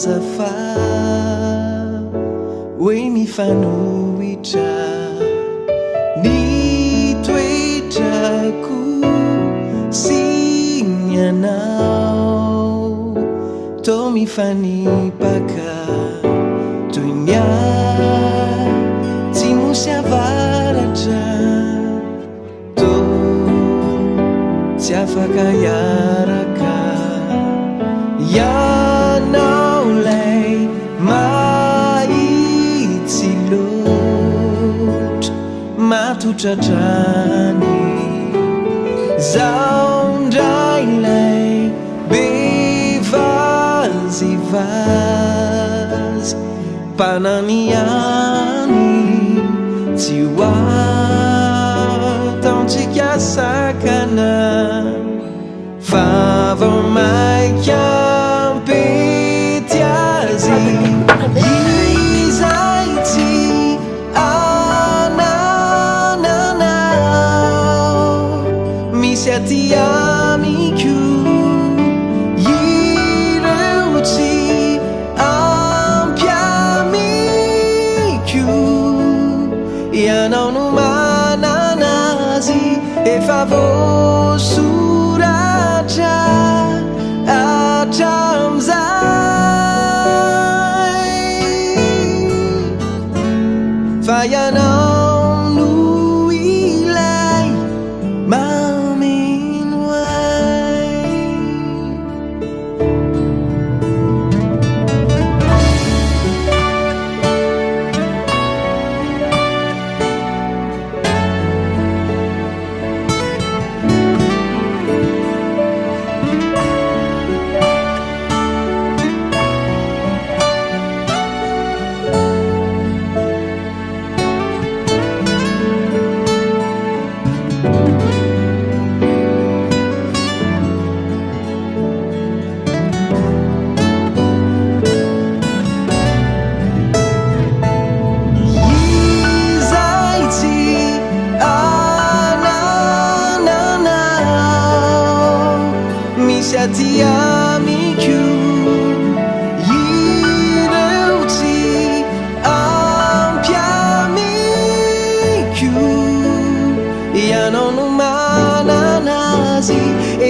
fazafa hoe mifanohitra ny toetrako sy ny anao to mifanipaka toy ny atsimo sy avaratra to tsy afaka iaraka ianao lay mahitsy loatra matotratrany zao ndray lay bevazivazy mpananiany tsy ho ataontsika sakana fa vao maika mpety azy izay tsy anananao misy aty amiko ireo tsy ampy amiko ianao no mananazy efa voasoratra hatramizay fa ianao no ilay mameno ahy aty amiko ireo tsy ampy amiko ianao no mananazy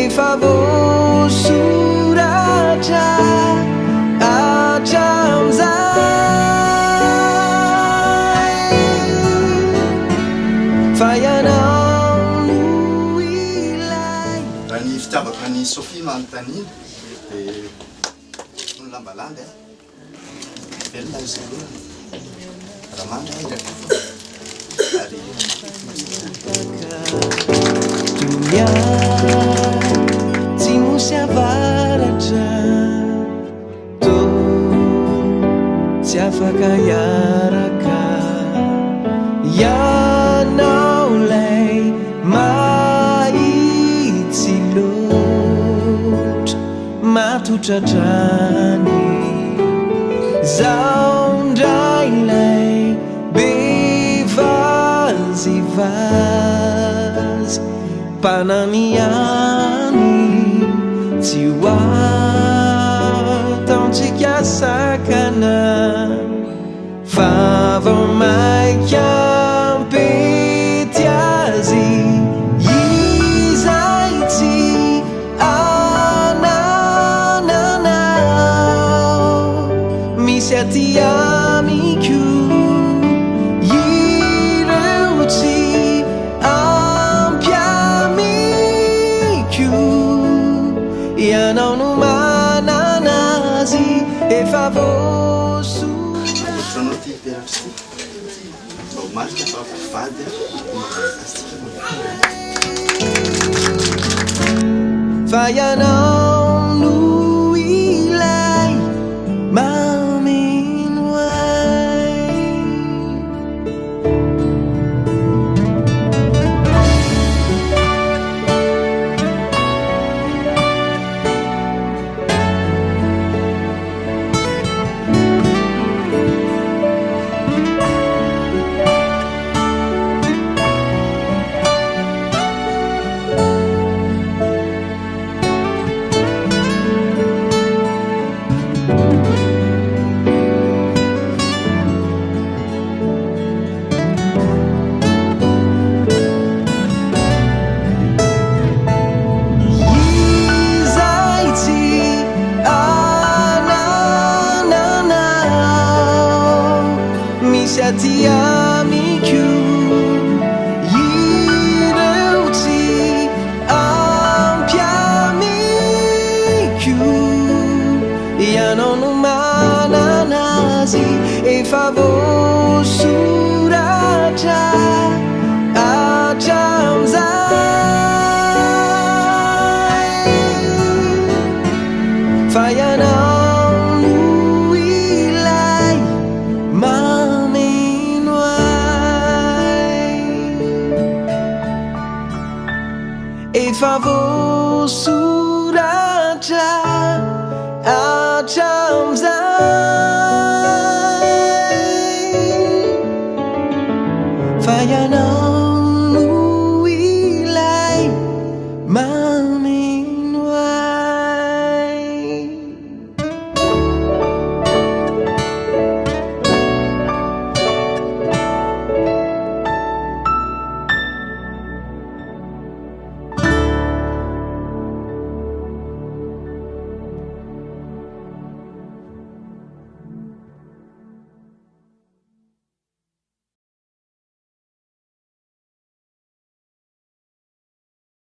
efa voasoratra hatramizay fa ianao no ilay raha ny fitiavako ny Sophie manontaniana dia ny lambalanga velona izy aloha raha mandra indraka ary dunia tsy mosy avaratra to tsy afaka iaraka ianao lay mahitsy loatra matotratrany zao ndray lay bevazivazy mpananiany tsy ho ataontsika sakana fa vao maika mpety azy izay tsy anananao misy aty amiko ireo tsy ampy amiko ianao no mananazy efa voasoratra ty peratra ty mbao marika fa vady fa ianao no ilay mameno ahy Shatia Miku Yiruti Ampia Miku Yanon Mananasi E favor Surata Achamzai Fayana E favor surata achamzai Fayana